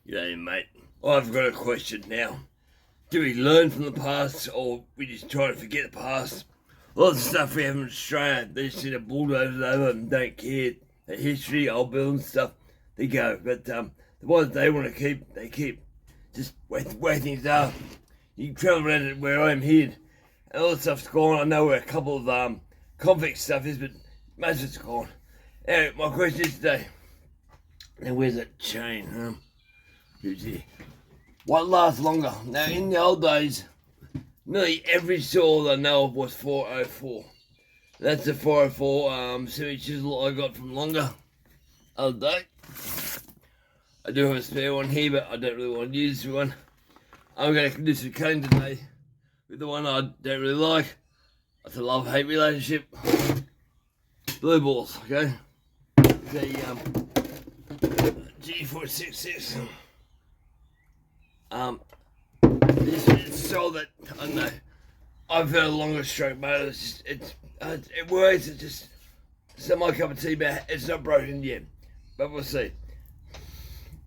G'day, mate. I've got a question now. Do we learn from the past, or we just try to forget the past? Lots of stuff we have in Australia, they just see the bulldozers over and don't care. The history, old buildings, stuff, they go. But the ones they want to keep, they keep. Just way things are. You can travel around it where I'm here, and all the stuff's gone. I know where a couple of convict stuff is, but most of it's gone. Anyway, my question is today. Now, where's that chain, Who's here? What lasts longer? Now, in the old days, nearly every saw I know of was 404. That's the 404 semi chisel I got from Longer other day. I do have a spare one here, but I don't really want to use this one. I'm going to do some cutting today with the one I don't really like. It's a love-hate relationship. Blue balls, okay? It's a G466. This is so that I don't know. I've had a longer stroke motor. It works. It's just it's not my cup of tea, but it's not broken yet. But we'll see.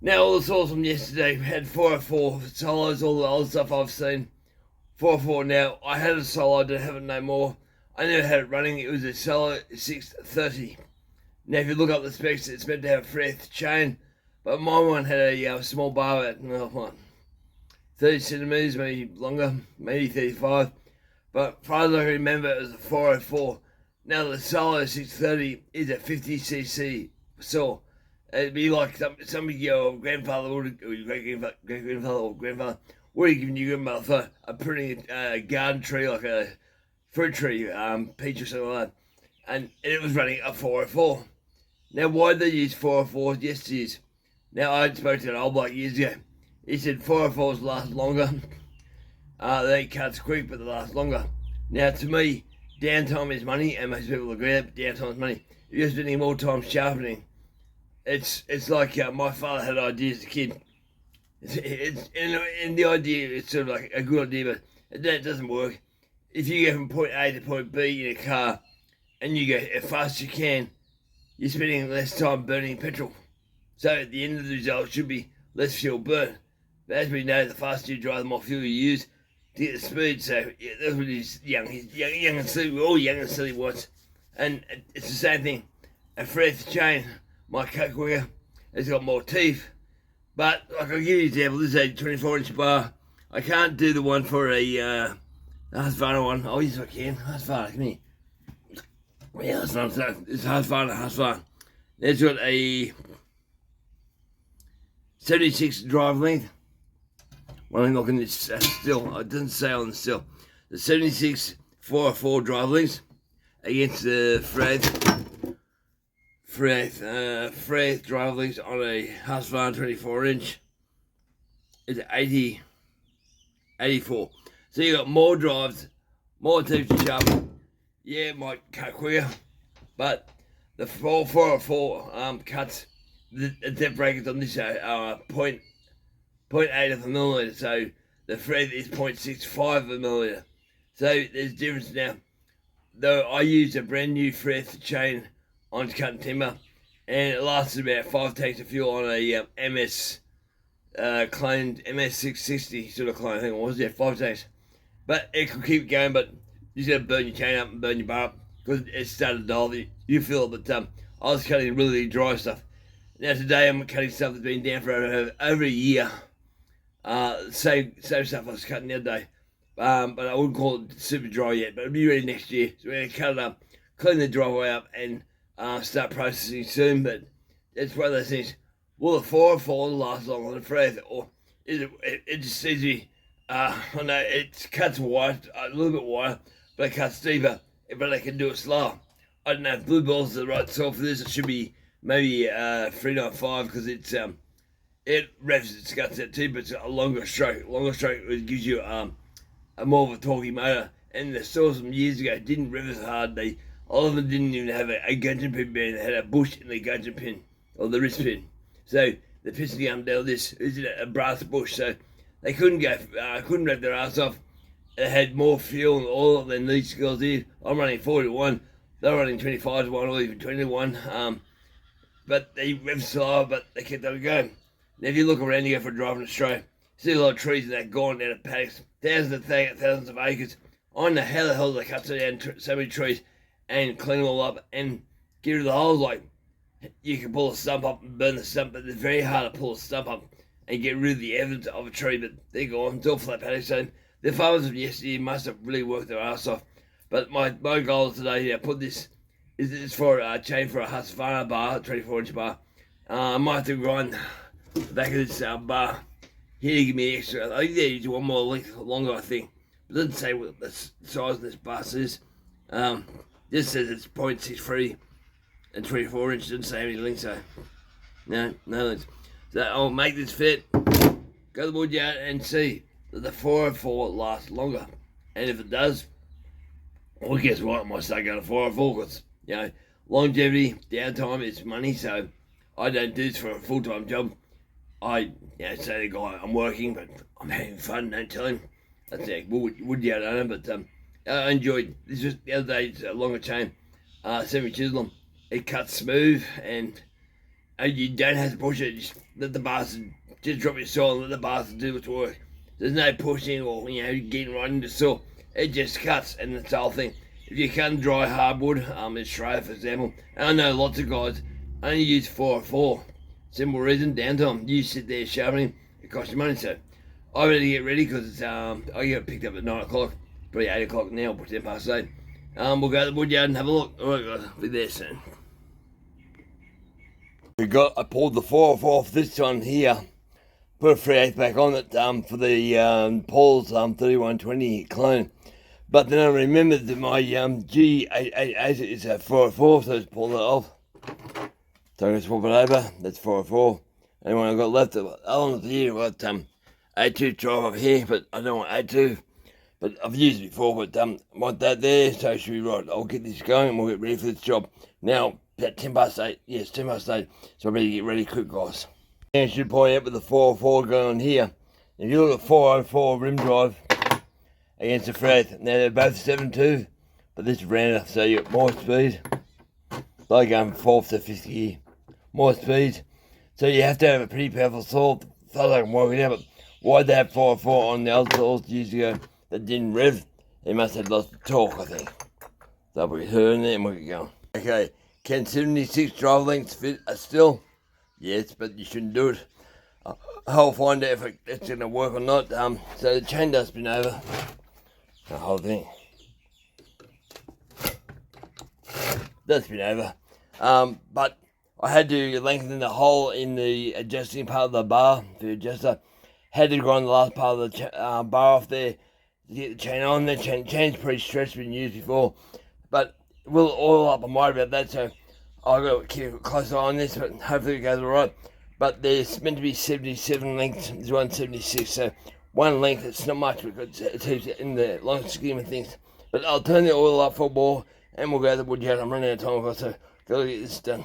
Now all the saws from yesterday had 404 solos, all the old stuff I've seen. 404 now. I had a solo. I don't have it no more. I never had it running. It was a solo 630. Now if you look up the specs, it's meant to have a 3/8 chain, but my one had a small bar at 30 centimetres, maybe longer, maybe 35. But as far as I can remember, it was a 404. Now the Solo 630 is a 50cc saw. It'd be like somebody your grandfather or your great-grandfather or grandfather would have given you grandmother for pruning a garden tree, like a fruit tree, peach or something like that. And it was running a 404. Now why did they use 404s yesteryears? Now I spoke to an old bloke years ago. He said 404s last longer. They cuts quick, but they last longer. Now, to me, downtime is money, and most people agree that downtime is money. If you're spending more time sharpening, it's like my father had ideas as a kid. And the idea, it's sort of like a good idea, but it doesn't work. If you go from point A to point B in a car, and you go as fast as you can, you're spending less time burning petrol. So at the end of the result should be less fuel burn. But as we know, the faster you drive, the more fuel you use to get the speed. So yeah, that's what he's young. He's young and silly. We're all young and silly once. And it's the same thing. A 3/8 chain, my cut quicker, has got more teeth. But like I'll give you an example. This is a 24-inch bar. I can't do the one for a Husqvarna one. Oh yes I can. Husqvarna, come here. Yeah, that's what I'm saying. It's Husqvarna. It's got a 76 drive length. Well, I'm looking at this still. It doesn't say on the still. The 76 404 drive lengths against the Freth drive lengths on a Husqvarna 24-inch is 84. So you got more drives, more teeth to sharpen. Yeah, it might cut quicker, but the 404 cuts. The depth brackets on this are 0.8 of a millimetre, so the thread is 0.65 of a millimetre. So there's a difference now. Though I used a brand new thread chain on cutting timber, and it lasted about 5 tanks of fuel on a MS cloned MS660 sort of clone. I think it was, 5 tanks. But it could keep going, but you just got to burn your chain up and burn your bar up because it started to dull. You feel it, but I was cutting really dry stuff. Now today I'm cutting stuff that's been down for over a year. Same stuff I was cutting the other day. But I wouldn't call it super dry yet, but it'll be ready next year. So we're going to cut it up, clean the driveway up and start processing soon. But it's one of those things. Will the 404 last longer than the 3/8? Or is it just seems to be, I know it cuts wide, a little bit wider, but it cuts deeper, but they can do it slower. I don't know if blue balls are the right sort for this. It should be maybe 395 because it revs its guts out too, but it's a longer stroke. Longer stroke gives you a more of a torquey motor. And the saws from years ago didn't rev as hard. A lot of them didn't even have a gudgeon pin band. They had a bush in the gudgeon pin or the wrist pin. So the piston gun down this is a brass bush. So they couldn't rev their ass off. They had more fuel and oil than these girls did. I'm running 40-1. They're running 25-1 or even 20-1. But they rev slower, but they kept on going. Now, if you look around, you go for a drive in Australia, see a lot of trees and that gone down to paddocks, thousands of acres. I don't know how the hell they cut down so many trees and clean them all up and get rid of the holes. Like, you can pull a stump up and burn the stump, but it's very hard to pull a stump up and get rid of the evidence of a tree, but they're gone. It's all flat paddocks. So the farmers of yesterday must have really worked their ass off. But my goal today, put this, is for a chain for a Husqvarna bar, 24-inch bar. I might have to grind the back of this bar here to give me extra. I think they need one more length longer, I think. It doesn't say what the size of this bus is. This says it's 0.63 and 24 inches. Doesn't say any length, so no length. So I'll make this fit, go to the woodyard and see that the 404 lasts longer. And if it does, well, guess what? I might start going to 404 because, longevity, downtime is money. So I don't do this for a full-time job. I say to the guy, I'm working, but I'm having fun. Don't tell him. That's the woodyard owner. But I enjoyed this. Was the other day. It's a longer chain, 7 chisel. It cuts smooth, and you don't have to push it. Just let the bastard just drop your saw and let the bastard do its work. There's no pushing or getting right into the saw. It just cuts, and that's the whole thing. If you cut dry hardwood, in Australia, for example, and I know lots of guys only use 404. Simple reason, downtime. You sit there sharpening, it costs you money. So I better get ready because it's I get picked up at 9 o'clock, probably 8 o'clock now, but 10 past 8. We'll go to the woodyard and have a look. Alright guys, I'll be there soon. I pulled the 404 off this one here, put a 3/8 back on it for the Paul's 3120 clone. But then I remembered that my G888 is a 404, so I just pulled it off. So I'm going to swap it over. That's 404. And when I got left, along the year, I've got A2 drive up here, but I don't want A2. But I've used it before, but I want that there, so it should be right. I'll get this going and we'll get ready for this job. Now, about 10 past 8. Yes, 10 past 8. So I better get ready quick, guys. And I should point out with the 404 going on here. If you look at 404 rim drive against the 3/8, now they're both 7.2, but this is rounder, so you got more speed. Like going from 4th to 5th gear. More speed. So you have to have a pretty powerful saw. So I can work it out, but why they have 404 on the other saws years ago that didn't rev? They must have lost the torque, I think. So we'll get her in there and we'll get going. Okay, can 76 drive lengths fit still? Yes, but you shouldn't do it. I'll find out if it's going to work or not. So the chain does spin over. The whole thing. Does spin over. But I had to lengthen the hole in the adjusting part of the bar, the adjuster. Had to grind the last part of the bar off there to get the chain on. The chain's pretty stretched, been used before. But we'll oil up, I'm worried about that, so I've got to keep a close eye on this, but hopefully it goes alright. But there's meant to be 77 lengths, there's 176, so one length, it's not much, because it's in the long scheme of things. But I'll turn the oil up for a ball, and we'll go to the woodyard. I'm running out of time, so gotta get this done.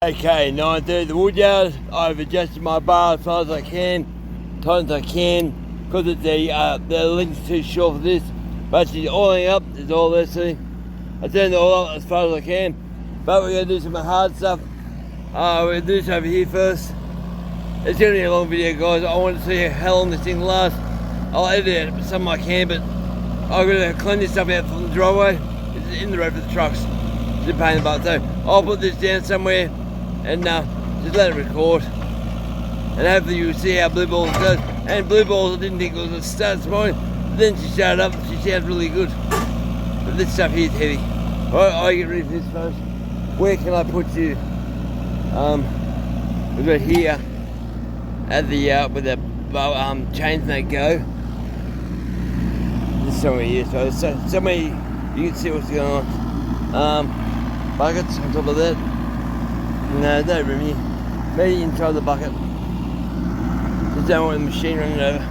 Okay, 9:30 the woodyard. I've adjusted my bar as far as I can, tight as I can, because the length's too short for this. But she's oiling up, there's all there, see? I turned the oil up as far as I can, but we're going to do some hard stuff. We're going to do this over here first. It's going to be a long video, guys. I want to see how long this thing lasts. I'll edit it some I can, but I'm going to clean this stuff out from the driveway. It's in the road for the trucks. It's a pain in the butt. So I'll put this down somewhere and just let it record. And hopefully you'll see how Blue Balls goes. And Blue Balls, I didn't think it was a start this morning. But then she started up, she sounds really good. But this stuff here is heavy. Alright, I get ready for this first. Where can I put you? We've got here at the where the chains they go. This is somewhere here, so somewhere you can see what's going on. Buckets on top of that. No room here. Maybe inside the bucket. Just don't want the machine running over.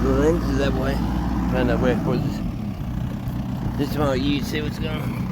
The lens is that way. I don't know where to put this. This time you see what's going on.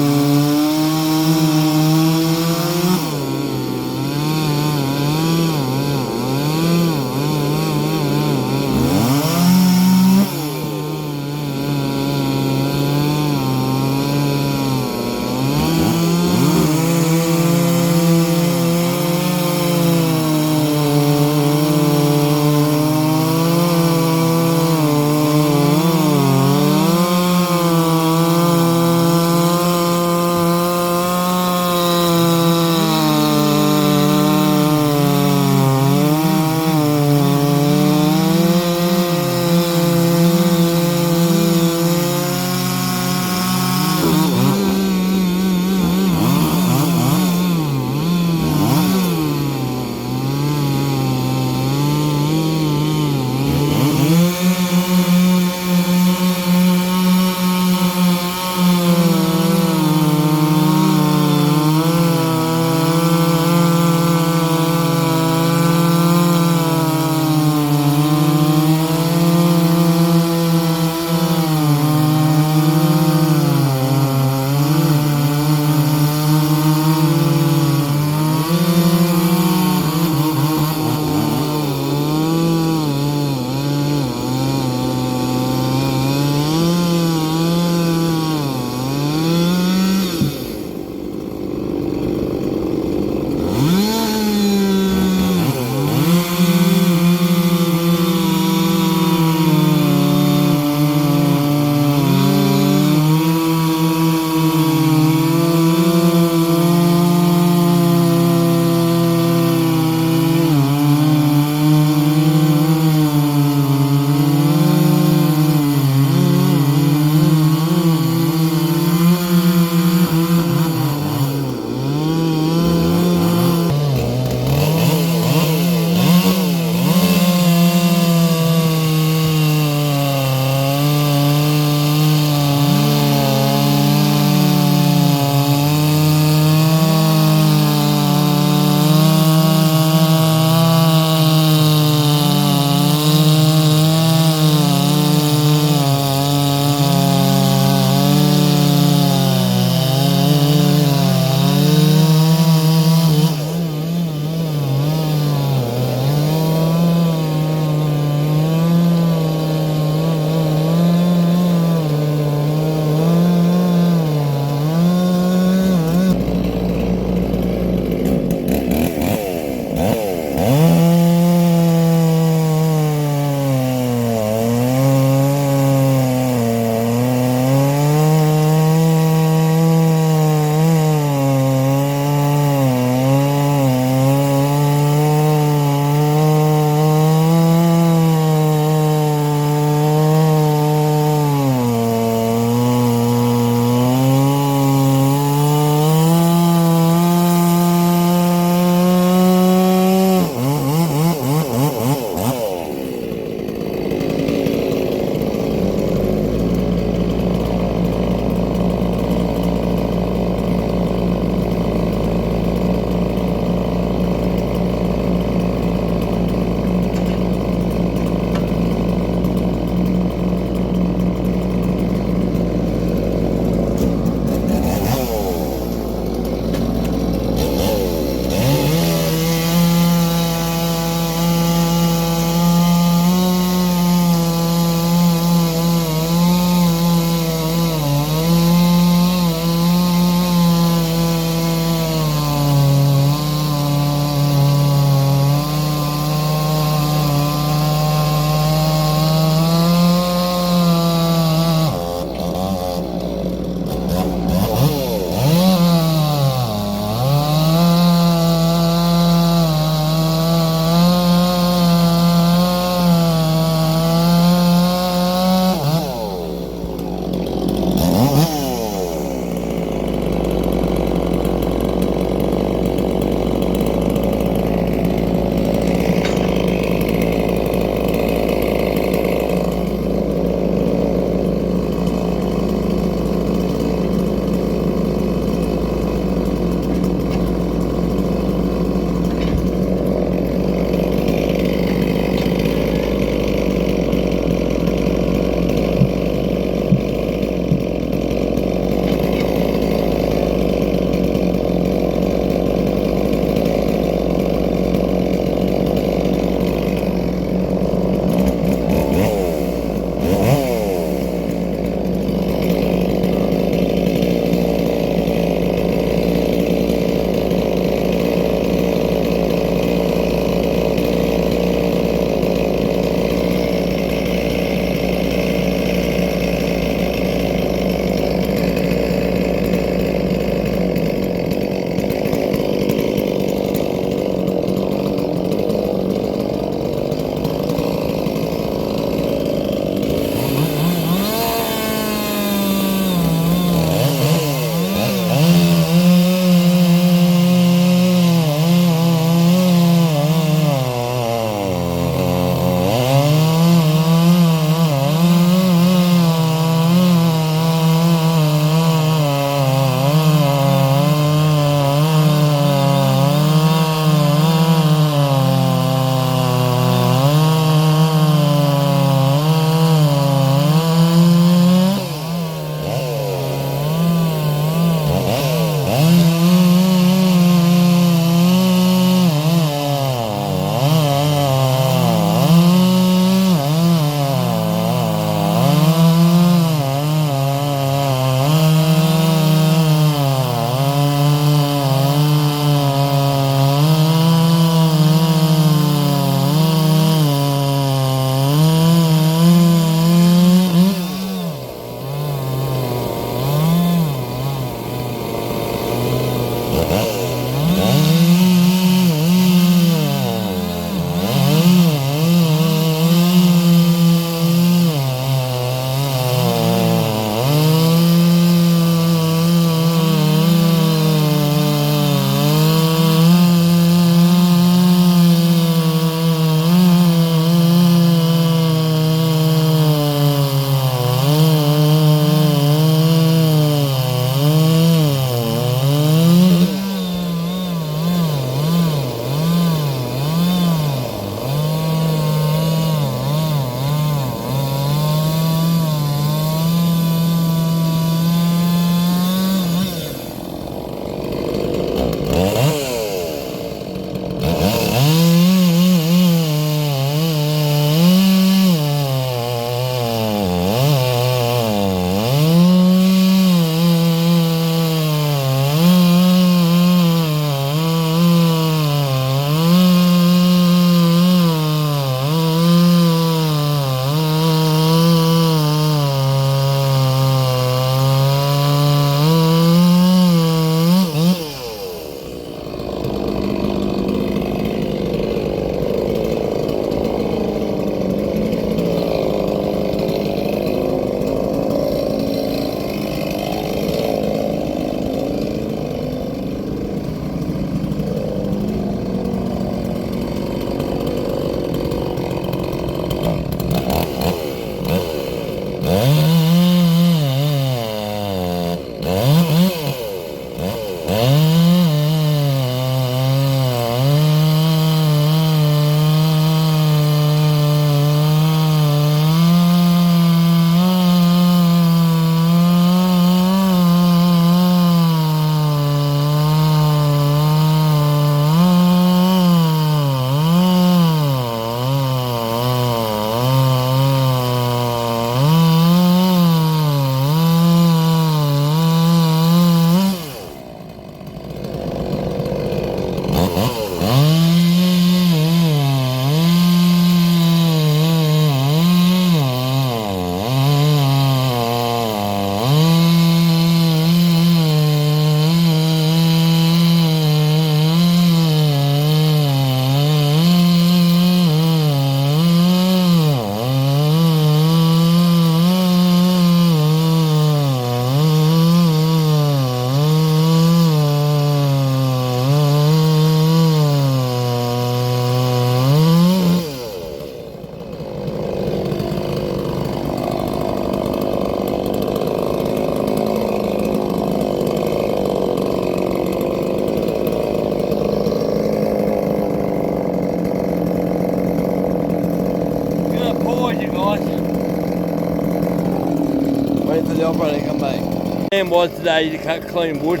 waiting for the operator to come back. The plan was today to cut clean wood,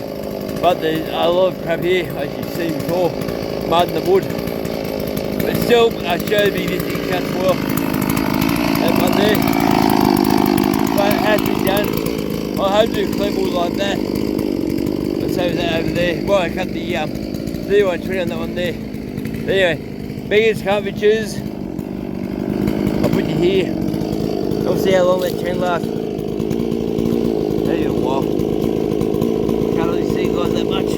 but there's a lot of crap here, as you've seen before, mud in the wood. But still, I showed me this thing cuts well. That one there. But it has been done. I hope to clean wood like that. Let's have that over there. Well, I cut the 3120 on that one there. But anyway, biggest can't be choose. I'll put you here. We'll see how long that chain lasts. Maybe a while. Can't really see guys that much.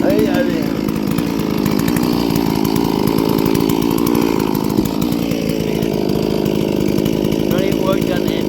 Hey, over here. Not even work done there.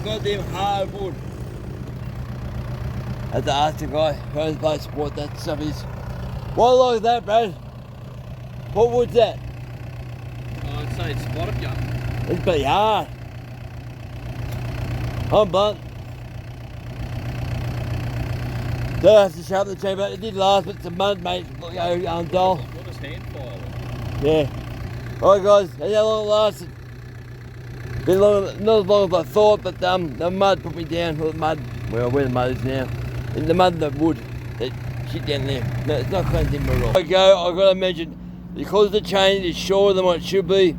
goddamn hardwood. I had to ask the guy who owns the place what that stuff is. What like that, Brad? What wood's that? Oh, I'd say it's spotted gun. It's pretty hard. I'm blunt. Don't have to sharpen the chain, but it did last, but the mud made it go dull. What is hand file? Yeah. Alright guys, that's how long it lasted. Been long, not as long as I thought, but the mud put me down. Well, the mud, well, where the mud is now. In the mud and the wood, that shit down there. No, it's not cleansed in at all. I gotta mention, because the chain is shorter than what it should be,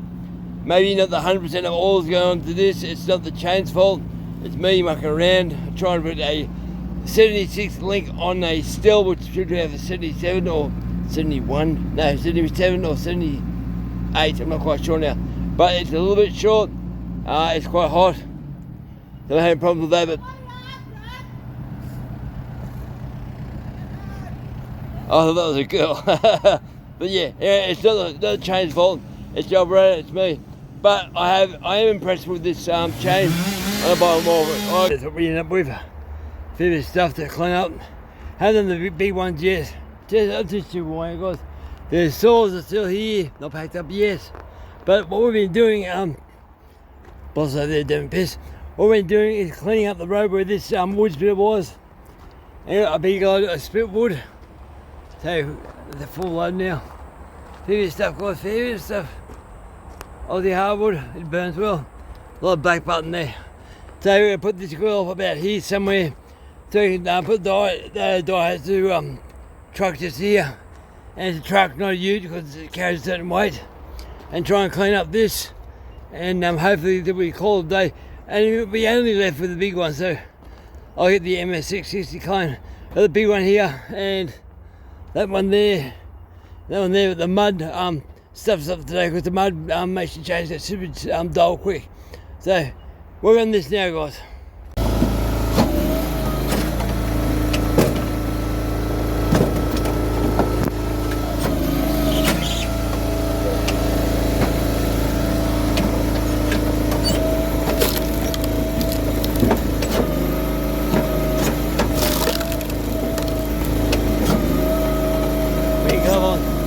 maybe not the 100% of oil's going on to this, it's not the chain's fault, it's me mucking around, trying to put a 76 link on a steel, which should have a 77 or 71, no, 77 or 78, I'm not quite sure now. But it's a little bit short, it's quite hot, don't have any problems with that, but I thought that was a girl. But yeah, it's not the chain's fault, it's the operator, it's me. But I am impressed with this chain. I'm gonna buy more of it. That's what we end up with. A bit of stuff to clean up. Haven't done the big ones yet. Just too wide, guys. The saws are still here, not packed up yet. But what we've been doing, boss over there doing piss. What we've been doing is cleaning up the road where this wood split was. And a big load of split wood. So the full load now. Fair bit of stuff, guys. Fair bit of stuff. Aussie hardwood, it burns well. A lot of black button there. So we're going to put this grill up about here somewhere. So we can put the die to truck just here. And it's a truck, not a ute, because it carries a certain weight. And try and clean up this. And hopefully that we call it a day. And we only left with the big one, so I'll get the MS660 clean. The big one here, and that one there. That one there with the mud. Stuff's up today because the mud makes you change that super dull quick. So we're on this now, guys. Come on.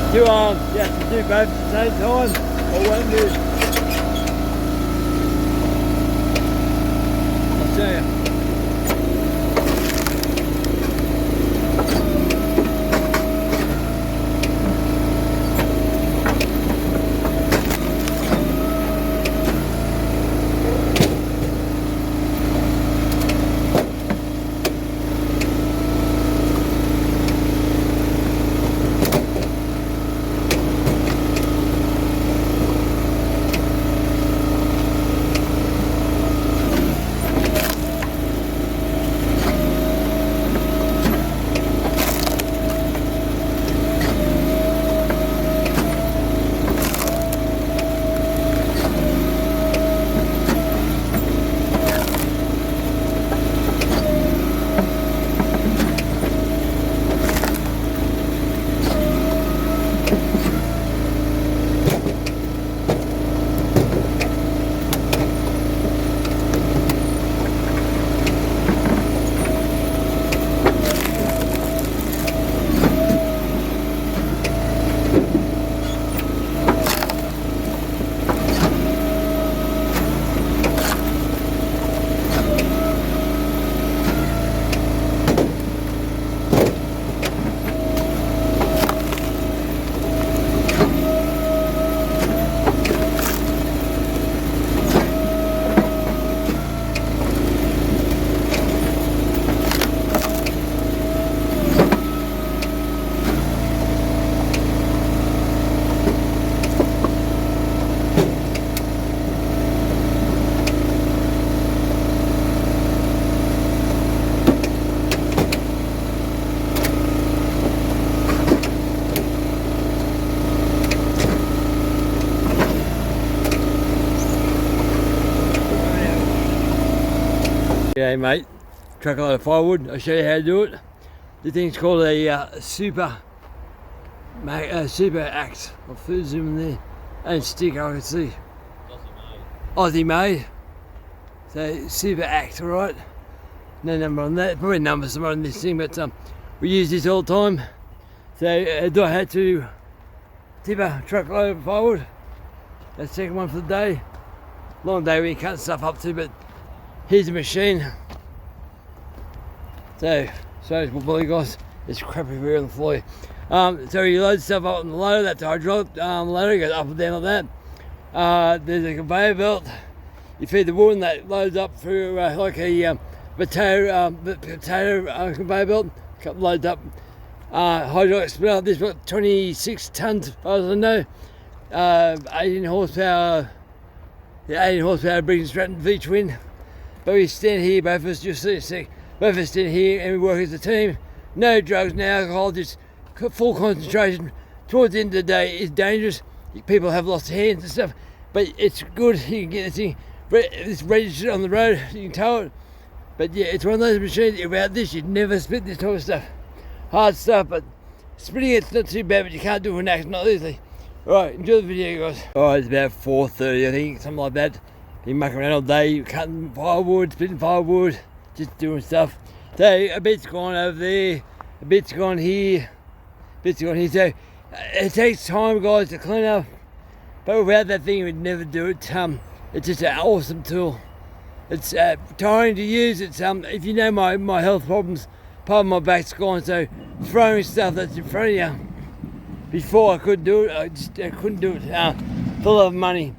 to do both at the same time, or won't move. I'll show you. Yeah, mate, truck a lot of firewood. I'll show you how to do it. The thing's called a Superaxe. I'll put zoom in there. And sticker, I can see. Aussie made. So Superaxe, alright. No number on that. Probably number somewhere on this thing, but we use this all the time. So I had to tip a truckload of firewood. That's the second one for the day. Long day when you cut stuff up too, but here's the machine. So it's my guys. It's crappy here on the floor. So you load stuff up on the loader. That's a hydraulic loader. Goes up and down like that. There's a conveyor belt. You feed the wood and that loads up through like a potato conveyor belt. Loads up. Hydraulic splitter. This got 26 tons, as far as I know. 18 horsepower. The 18 horsepower brings straight into the twin. But we stand here, both of us, just see a sec. Both of us stand here and we work as a team. No drugs, no alcohol, just full concentration. Towards the end of the day, it's dangerous. People have lost hands and stuff, but it's good. You can get this thing, it's registered on the road, you can tow it. But yeah, it's one of those machines, without this, you'd never split this type of stuff. Hard stuff, but splitting it's not too bad, but you can't do it in action, not easily. Alright, enjoy the video, guys. Alright, it's about 4:30, I think, something like that. You muck around all day, cutting firewood, splitting firewood, just doing stuff. So a bit's gone over there, a bit's gone here, a bit's gone here. So it takes time, guys, to clean up. But without that thing, we'd never do it. It's just an awesome tool. It's tiring to use. It's if you know my health problems, part of my back's gone. So throwing stuff that's in front of you. Before I couldn't do it. I couldn't do it. Full of money.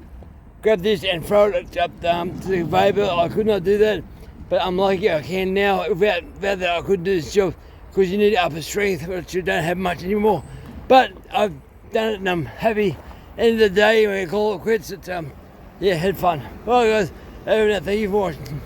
Grab this and throw it up to the conveyor belt. I could not do that, but I'm lucky I can now. Without that, I couldn't do this job because you need upper strength, which you don't have much anymore. But I've done it and I'm happy. End of the day, when you call it quits, it's yeah, had fun. Well, guys, thank you for watching.